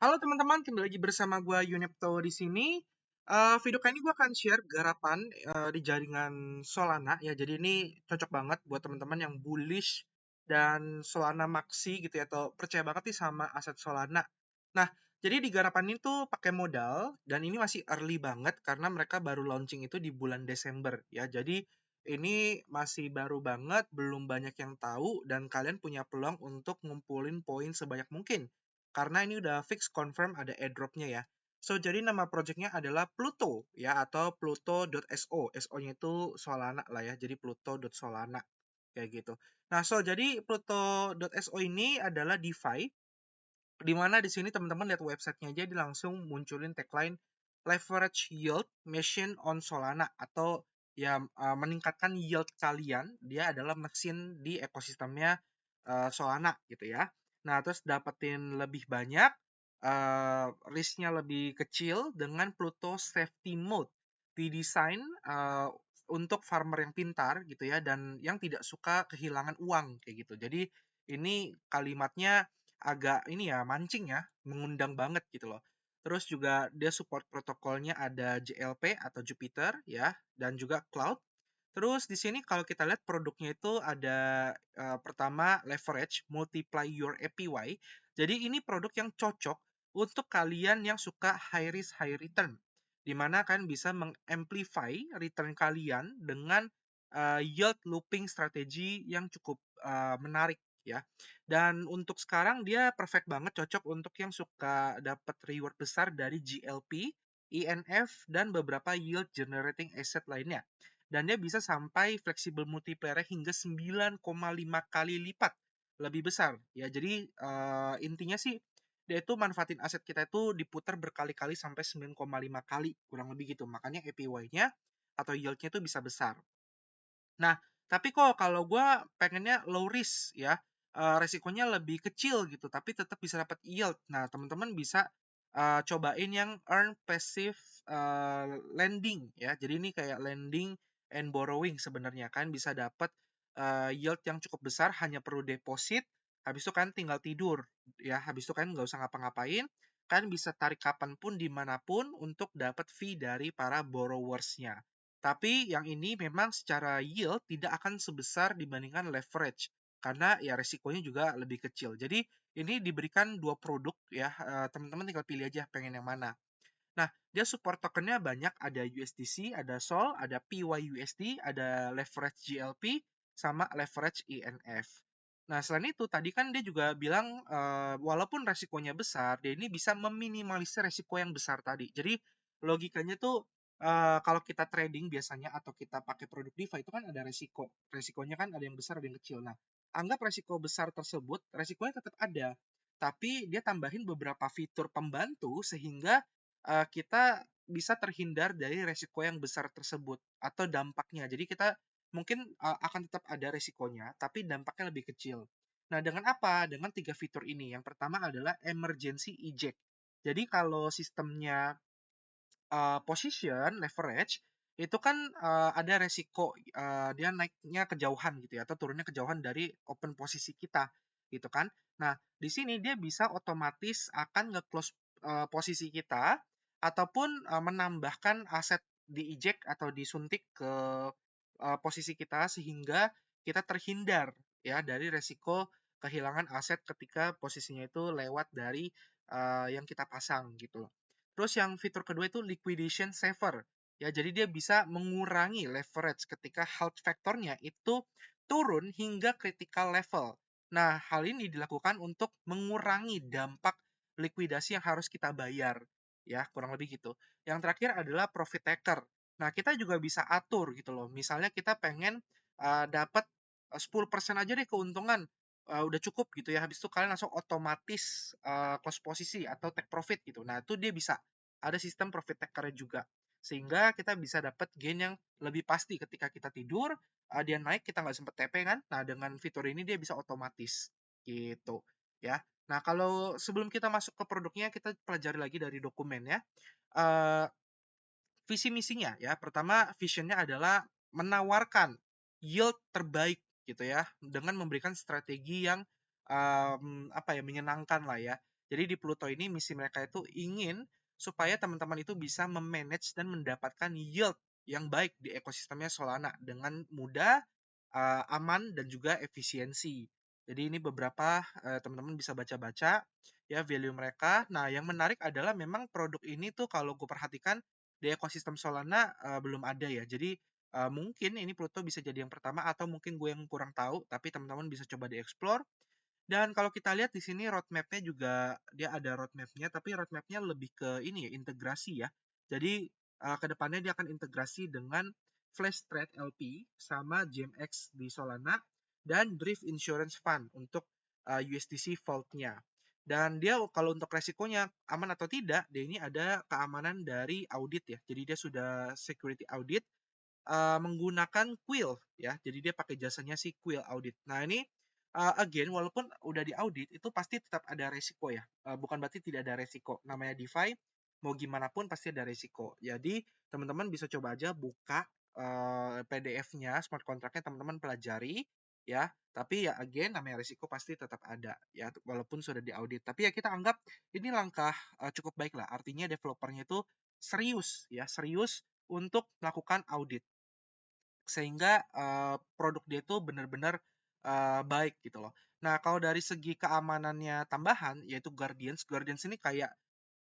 Halo teman-teman, kembali lagi bersama gue Yunepto di sini. Video kali ini gue akan share garapan di jaringan Solana ya. Jadi ini cocok banget buat teman-teman yang bullish dan Solana Maxi gitu ya, atau percaya banget nih sama aset Solana. Nah, jadi di garapan ini tuh pakai modal dan ini masih early banget karena mereka baru launching itu di bulan Desember ya. Jadi ini masih baru banget, belum banyak yang tahu dan kalian punya peluang untuk ngumpulin poin sebanyak mungkin karena ini udah fix confirm ada airdropnya ya. So, jadi nama projectnya adalah Pluto ya, atau Pluto.so. SO-nya itu Solana lah ya, jadi Pluto.solana kayak gitu. Nah, so jadi Pluto.so ini adalah DeFi, di mana di sini teman-teman lihat websitenya aja, dia langsung munculin tagline leverage yield machine on Solana, atau ya meningkatkan yield kalian. Dia adalah mesin di ekosistemnya Solana gitu ya. Nah, terus dapetin lebih banyak, risknya lebih kecil dengan Pluto Safety Mode. Didesain untuk farmer yang pintar gitu ya, dan yang tidak suka kehilangan uang kayak gitu. Jadi ini kalimatnya agak ini ya, mancing ya, mengundang banget gitu loh. Terus juga dia support protokolnya ada JLP atau Jupiter ya, dan juga Cloud. Terus di sini kalau kita lihat produknya itu ada pertama leverage multiply your APY. Jadi ini produk yang cocok untuk kalian yang suka high risk high return, di mana kalian bisa mengamplify return kalian dengan yield looping strategi yang cukup menarik ya. Dan untuk sekarang dia perfect banget, cocok untuk yang suka dapat reward besar dari GLP, ENF, dan beberapa yield generating asset lainnya. Dan dia bisa sampai flexible multiplier hingga 9,5 kali lipat lebih besar ya. Jadi intinya sih dia itu manfaatin aset kita itu diputar berkali-kali sampai 9,5 kali kurang lebih gitu. Makanya APY-nya atau yield-nya itu bisa besar. Nah, tapi kok kalau gue pengennya low risk ya, resikonya lebih kecil gitu, tapi tetap bisa dapat yield. Nah, teman-teman bisa cobain yang earn passive lending ya. Jadi ini kayak lending and borrowing sebenarnya kan, bisa dapat yield yang cukup besar, hanya perlu deposit. Habis itu kan tinggal tidur ya. Habis itu kan nggak usah ngapa-ngapain. Kan bisa tarik kapanpun dimanapun untuk dapat fee dari para borrowersnya. Tapi yang ini memang secara yield tidak akan sebesar dibandingkan leverage, karena ya resikonya juga lebih kecil. Jadi ini diberikan dua produk ya, teman-teman tinggal pilih aja pengen yang mana. Nah, dia support tokennya banyak, ada USDC, ada SOL, ada PYUSD, ada leverage GLP, sama leverage ENF. Nah, selain itu tadi kan dia juga bilang walaupun resikonya besar, dia ini bisa meminimalisir resiko yang besar tadi. Jadi logikanya tuh kalau kita trading biasanya atau kita pakai produk DeFi itu kan ada resiko. Resikonya kan ada yang besar, ada yang kecil. Nah, anggap resiko besar tersebut, resikonya tetap ada. Tapi dia tambahin beberapa fitur pembantu sehingga kita bisa terhindar dari resiko yang besar tersebut atau dampaknya. Jadi kita mungkin akan tetap ada resikonya, tapi dampaknya lebih kecil. Nah, dengan apa? Dengan tiga fitur ini. Yang pertama adalah emergency eject. Jadi kalau sistemnya position leverage itu kan ada resiko dia naiknya kejauhan gitu ya, atau turunnya kejauhan dari open posisi kita gitu kan. Nah, di sini dia bisa otomatis akan nge-close posisi kita ataupun menambahkan aset di eject atau disuntik ke posisi kita sehingga kita terhindar ya dari resiko kehilangan aset ketika posisinya itu lewat dari yang kita pasang gitu. Terus yang fitur kedua itu liquidation saver. Ya, jadi dia bisa mengurangi leverage ketika health factornya itu turun hingga critical level. Nah, hal ini dilakukan untuk mengurangi dampak likuidasi yang harus kita bayar. Ya, kurang lebih gitu. Yang terakhir adalah profit taker. Nah, kita juga bisa atur gitu loh. Misalnya kita pengen dapat 10% aja deh keuntungan. Udah cukup gitu ya. Habis itu kalian langsung otomatis close posisi atau take profit gitu. Nah, itu dia bisa ada sistem profit taker juga. Sehingga kita bisa dapat gain yang lebih pasti ketika kita tidur, dia naik kita nggak sempet TP kan. Nah, dengan fitur ini dia bisa otomatis gitu ya. Nah, kalau sebelum kita masuk ke produknya, kita pelajari lagi dari dokumen ya. Uh, Visi misinya ya. Pertama, visionnya adalah menawarkan yield terbaik gitu ya, dengan memberikan strategi yang apa ya, menyenangkan lah ya. Jadi di Pluto ini misi mereka itu ingin supaya teman-teman itu bisa memanage dan mendapatkan yield yang baik di ekosistemnya Solana dengan mudah, aman dan juga efisiensi. Jadi ini beberapa teman-teman bisa baca-baca ya value mereka. Nah, yang menarik adalah memang produk ini tuh kalau gue perhatikan di ekosistem Solana belum ada ya. Jadi mungkin ini Pluto bisa jadi yang pertama atau mungkin gue yang kurang tahu, tapi teman-teman bisa coba dieksplor. Dan kalau kita lihat di sini roadmap-nya juga dia ada roadmap-nya, tapi roadmap-nya lebih ke ini ya, integrasi ya. Jadi ke depannya dia akan integrasi dengan Flashtrade LP sama GMX di Solana dan Drift Insurance Fund untuk USDC Vault-nya. Dan dia kalau untuk resikonya aman atau tidak, dia ini ada keamanan dari audit ya. Jadi dia sudah security audit menggunakan Quill ya. Jadi dia pakai jasanya si Quill Audit. Nah, ini again walaupun udah diaudit itu pasti tetap ada resiko ya. Bukan berarti tidak ada resiko. Namanya DeFi mau gimana pun pasti ada resiko. Jadi teman-teman bisa coba aja buka PDF-nya smart contract-nya teman-teman pelajari ya. Tapi ya again namanya resiko pasti tetap ada ya walaupun sudah diaudit. Tapi ya kita anggap ini langkah cukup baik lah. Artinya developernya itu serius ya, serius untuk melakukan audit sehingga produk dia itu benar-benar baik gitu loh. Nah, kalau dari segi keamanannya tambahan yaitu Guardians, Guardians ini kayak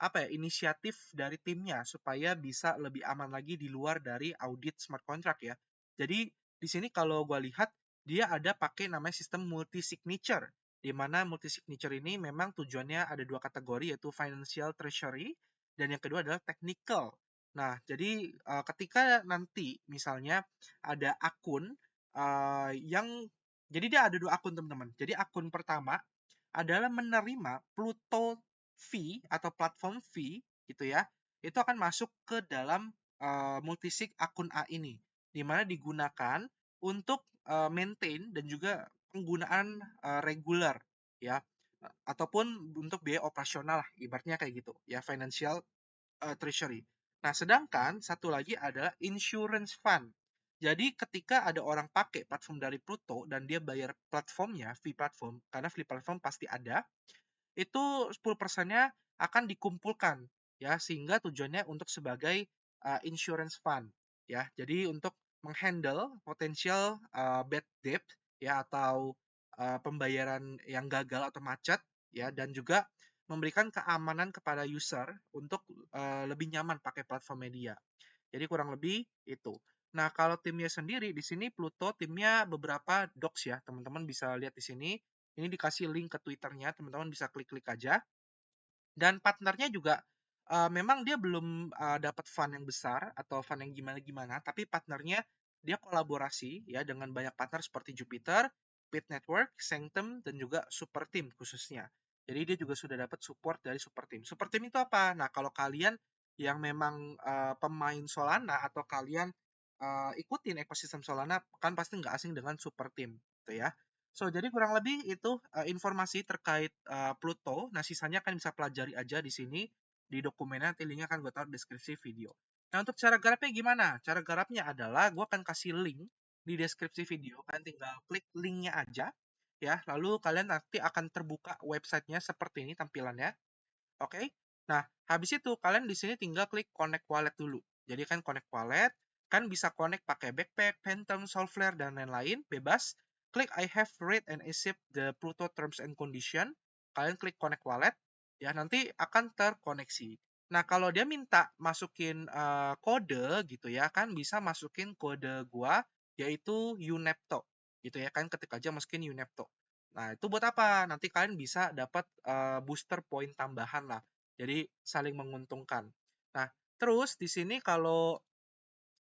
apa ya, inisiatif dari timnya supaya bisa lebih aman lagi di luar dari audit smart contract ya. Jadi di sini kalau gue lihat dia ada pakai namanya sistem multi signature di mana multi signature ini memang tujuannya ada dua kategori yaitu financial treasury dan yang kedua adalah technical. Nah, jadi ketika nanti misalnya ada akun yang jadi dia ada dua akun teman-teman. Jadi akun pertama adalah menerima Pluto fee atau platform fee gitu ya. Itu akan masuk ke dalam multisig akun A ini di mana digunakan untuk maintain dan juga penggunaan regular ya ataupun untuk biaya operasional lah ibaratnya kayak gitu ya financial treasury. Nah, sedangkan satu lagi adalah insurance fund. Jadi ketika ada orang pakai platform dari Pluto dan dia bayar platformnya, fee platform, karena fee platform pasti ada, itu 10%-nya akan dikumpulkan ya sehingga tujuannya untuk sebagai insurance fund ya. Jadi untuk menghandle potensial bad debt ya atau pembayaran yang gagal atau macet ya dan juga memberikan keamanan kepada user untuk lebih nyaman pakai platform media. Jadi kurang lebih itu. Nah, kalau timnya sendiri di sini Pluto timnya beberapa docs ya. Teman-teman bisa lihat di sini. Ini dikasih link ke Twitternya, teman-teman bisa klik-klik aja. Dan partnernya juga memang dia belum dapat fund yang besar atau fund yang gimana-gimana, tapi partnernya dia kolaborasi ya dengan banyak partner seperti Jupiter, Pit Network, Sanctum, dan juga Super Team khususnya. Jadi dia juga sudah dapat support dari Super Team. Super Team itu apa? Nah, kalau kalian yang memang pemain Solana atau kalian ikutin ekosistem Solana, kan pasti nggak asing dengan Super Team, gitu ya. So, jadi kurang lebih itu informasi terkait Pluto. Nah, sisanya kan bisa pelajari aja di sini di dokumennya. Nanti linknya akan gue taruh di deskripsi video. Nah, untuk cara garapnya gimana? Cara garapnya adalah gue akan kasih link di deskripsi video. Kalian tinggal klik linknya aja, ya. Lalu kalian nanti akan terbuka websitenya seperti ini tampilannya. Oke. Nah, habis itu kalian di sini tinggal klik connect wallet dulu. Jadi kan connect wallet, kan bisa connect pakai Backpack, Phantom, Solflare, dan lain-lain, bebas. Klik I have read and accept the Pluto terms and condition. Kalian klik connect wallet, ya nanti akan terkoneksi. Nah, kalau dia minta masukin kode gitu ya, kan bisa masukin kode gua, yaitu UNEPTO. Gitu ya, kan ketik aja masukin UNEPTO. Nah, itu buat apa? Nanti kalian bisa dapat booster point tambahan lah. Jadi saling menguntungkan. Nah, terus di sini kalau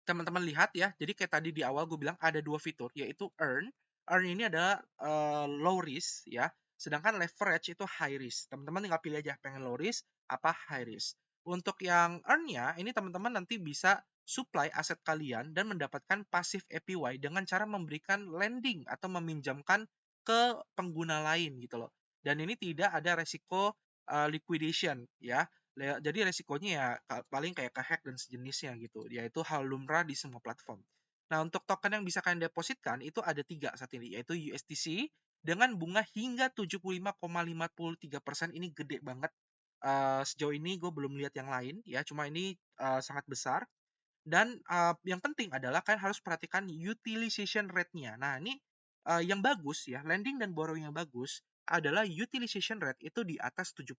teman-teman lihat ya, jadi kayak tadi di awal gue bilang ada dua fitur, yaitu earn. Earn ini adalah low risk ya, sedangkan leverage itu high risk. Teman-teman tinggal pilih aja pengen low risk apa high risk. Untuk yang earn-nya, ini teman-teman nanti bisa supply aset kalian dan mendapatkan passive APY dengan cara memberikan lending atau meminjamkan ke pengguna lain gitu loh. Dan ini tidak ada resiko liquidation ya. Jadi resikonya ya paling kayak kehack dan sejenisnya gitu. Yaitu hal lumrah di semua platform. Nah, untuk token yang bisa kalian depositkan itu ada 3 saat ini, yaitu USDC, dengan bunga hingga 75,53%. Ini gede banget. Sejauh ini gue belum lihat yang lain ya, cuma ini sangat besar. Dan yang penting adalah kalian harus perhatikan utilization rate-nya. Nah, ini yang bagus ya, lending dan borrowing yang bagus adalah utilization rate itu di atas 70%.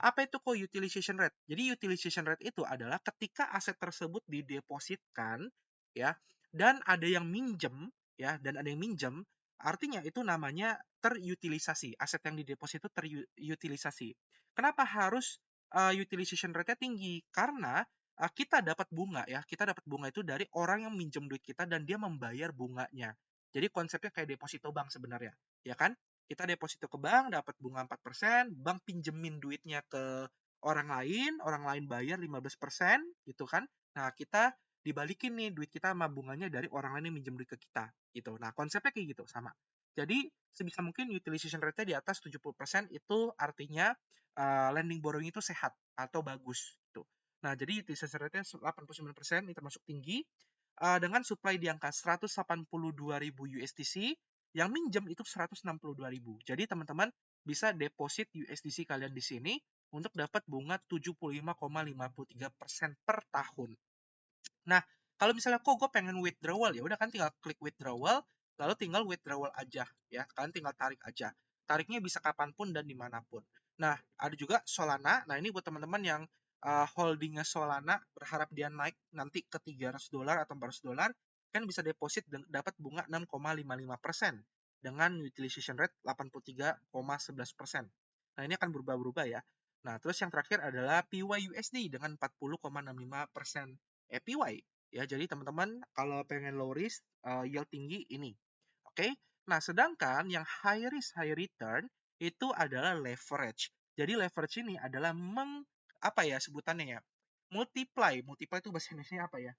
Apa itu kok utilization rate? Jadi utilization rate itu adalah ketika aset tersebut didepositkan ya, dan ada yang minjem ya, dan ada yang minjem, artinya itu namanya terutilisasi. Aset yang dideposit itu terutilisasi. Kenapa harus utilization rate-nya tinggi? Karena kita dapat bunga ya, kita dapat bunga itu dari orang yang minjem duit kita dan dia membayar bunganya. Jadi konsepnya kayak deposito bank sebenarnya, ya kan? Kita deposito ke bank, dapat bunga 4%, bank pinjemin duitnya ke orang lain bayar 15%, gitu kan? Nah, kita dibalikin nih duit kita sama bunganya dari orang lain yang minjem duit ke kita, gitu. Nah, konsepnya kayak gitu, sama. Jadi, sebisa mungkin utilization rate-nya di atas 70% itu artinya lending borrowing itu sehat atau bagus, gitu. Nah, jadi utilization rate-nya 89%, ini termasuk tinggi. Dengan supply di angka 182.000 USDC, yang minjem itu 162.000. Jadi teman-teman bisa deposit USDC kalian di sini untuk dapat bunga 75,53% per tahun. Nah, kalau misalnya kok gue pengen withdrawal, ya udah kan tinggal klik withdrawal, lalu tinggal withdrawal aja ya, kalian tinggal tarik aja. Tariknya bisa kapanpun dan dimanapun. Nah, ada juga Solana. Nah, ini buat teman-teman yang holdingnya Solana, berharap dia naik nanti ke $300 atau $400, kan bisa deposit dan dapat bunga 6,55% dengan utilization rate 83,11%. Nah, ini akan berubah-ubah ya. Nah, terus yang terakhir adalah PYUSD dengan 40,65% APY ya. Jadi teman-teman kalau pengen low risk, yield tinggi ini. Oke. Nah, sedangkan yang high risk high return itu adalah leverage. Jadi leverage ini adalah apa ya sebutannya ya? Multiply. Multiply itu bahasa Indonesia apa ya?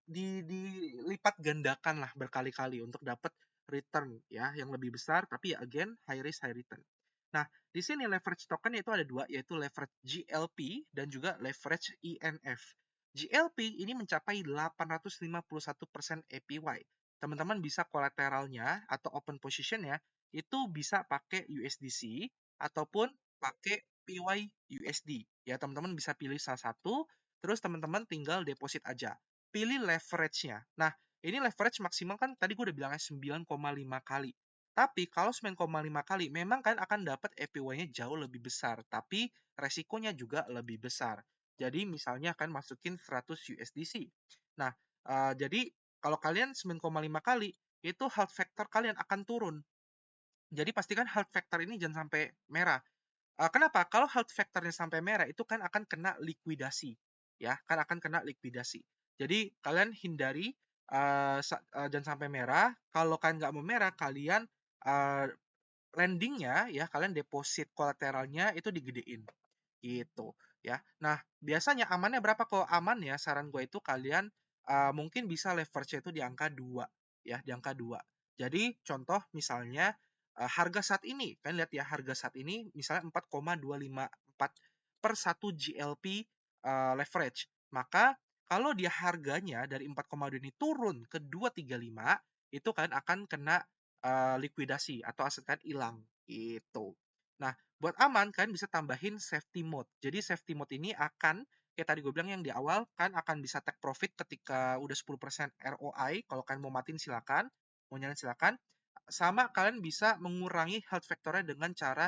Dilipat gandakan lah berkali-kali untuk dapat return ya yang lebih besar, tapi ya again high risk high return. Nah, di sini leverage token itu ada dua, yaitu leverage GLP dan juga leverage ENF. GLP ini mencapai 851% APY. Teman-teman bisa kolateralnya atau open positionnya itu bisa pakai USDC ataupun pakai PYUSD. Ya, teman-teman bisa pilih salah satu, terus teman-teman tinggal deposit aja. Pilih leverage-nya. Nah, ini leverage maksimal kan tadi gue udah bilangnya 9,5 kali. Tapi kalau 9,5 kali, memang kan akan dapat APY-nya jauh lebih besar, tapi resikonya juga lebih besar. Jadi misalnya akan masukin 100 USDC. Nah, jadi kalau kalian 9,5 kali, itu health factor kalian akan turun. Jadi pastikan health factor ini jangan sampai merah. Kenapa? Kalau health factor-nya sampai merah itu kan akan kena likuidasi, ya, kan akan kena likuidasi. Jadi kalian hindari jangan sampai merah. Kalau kalian nggak mau merah, kalian lendingnya ya, kalian deposit kolateralnya itu digedein, gitu ya. Nah, biasanya amannya berapa? Kalau aman ya, saran gue itu kalian mungkin bisa leverage itu di angka 2 ya, di angka 2. Jadi contoh misalnya harga saat ini, kan lihat ya harga saat ini misalnya 4,254 per 1 GLP leverage. Maka kalau dia harganya dari 4,2 ini turun ke 235, itu kalian akan kena likuidasi atau aset kalian hilang gitu. Nah, buat aman kalian bisa tambahin safety mode. Jadi safety mode ini akan kayak tadi gue bilang yang di awal kan akan bisa take profit ketika udah 10% ROI. Kalau kalian mau matiin silakan, mau nyalain silakan. Sama kalian bisa mengurangi health factor-nya dengan cara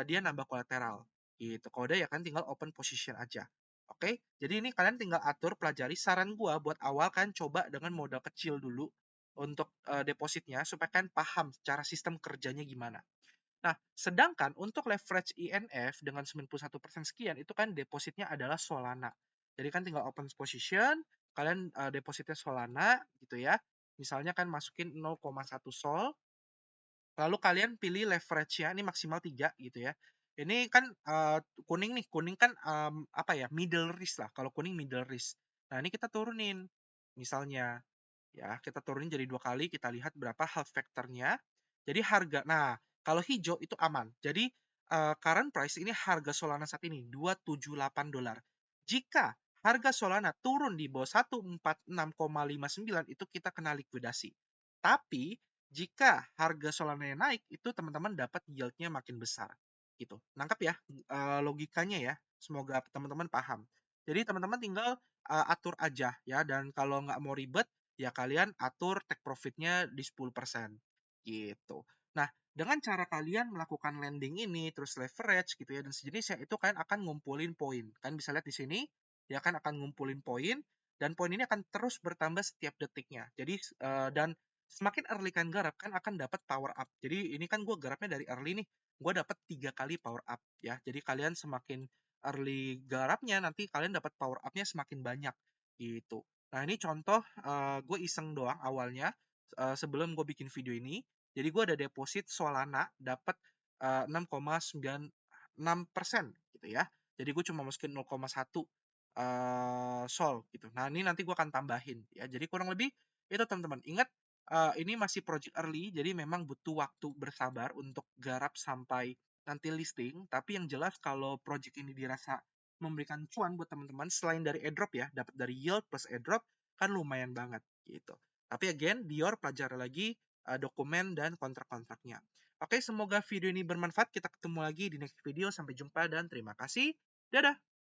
dia nambah kolateral gitu. Kalau udah ya kan tinggal open position aja. Oke, jadi ini kalian tinggal atur, pelajari. Saran gue buat awal kan coba dengan modal kecil dulu untuk depositnya supaya kalian paham cara sistem kerjanya gimana. Nah, sedangkan untuk leverage INF dengan 91% sekian itu kan depositnya adalah Solana. Jadi kan tinggal open position, kalian depositnya Solana gitu ya. Misalnya kan masukin 0,1 Sol, lalu kalian pilih leverage-nya ini maksimal 3 gitu ya. Ini kan kuning nih, kuning kan apa ya, middle risk lah. Kalau kuning middle risk. Nah, ini kita turunin. Misalnya ya, kita turunin jadi 2 kali, kita lihat berapa health factor-nya. Jadi harga, nah kalau hijau itu aman. Jadi current price ini harga Solana saat ini $278. Jika harga Solana turun di bawah 146,59 itu kita kena likuidasi. Tapi Jika harga Solananya naik, itu teman-teman dapat yield-nya makin besar, gitu. Nangkep ya, logikanya ya? Semoga teman-teman paham. Jadi teman-teman tinggal, atur aja ya, dan kalau nggak mau ribet, ya kalian atur take profit-nya di 10%, gitu. Nah, dengan cara kalian melakukan lending ini, terus leverage gitu ya, dan sejenisnya, itu kalian akan ngumpulin poin. Kalian bisa lihat di sini, ya kan akan ngumpulin poin, dan poin ini akan terus bertambah setiap detiknya. Jadi, dan semakin early kalian garap kan akan dapat power up. Jadi ini kan gue garapnya dari early nih, gue dapat 3 kali power up ya. Jadi kalian semakin early garapnya nanti kalian dapat power upnya semakin banyak gitu. Nah ini contoh gue iseng doang awalnya sebelum gue bikin video ini. Jadi gue ada deposit Solana dapat 6,96% gitu ya. Jadi gue cuma masukin 0,1 Sol gitu. Nah ini nanti gue akan tambahin ya. Jadi kurang lebih itu teman-teman. Ingat ini masih project early, jadi memang butuh waktu bersabar untuk garap sampai nanti listing. Tapi yang jelas kalau project ini dirasa memberikan cuan buat teman-teman, selain dari airdrop ya, dapat dari yield plus airdrop, kan lumayan banget gitu. Tapi again, Dior pelajari lagi dokumen dan kontrak-kontraknya. Oke, semoga video ini bermanfaat. Kita ketemu lagi di next video. Sampai jumpa dan terima kasih. Dadah!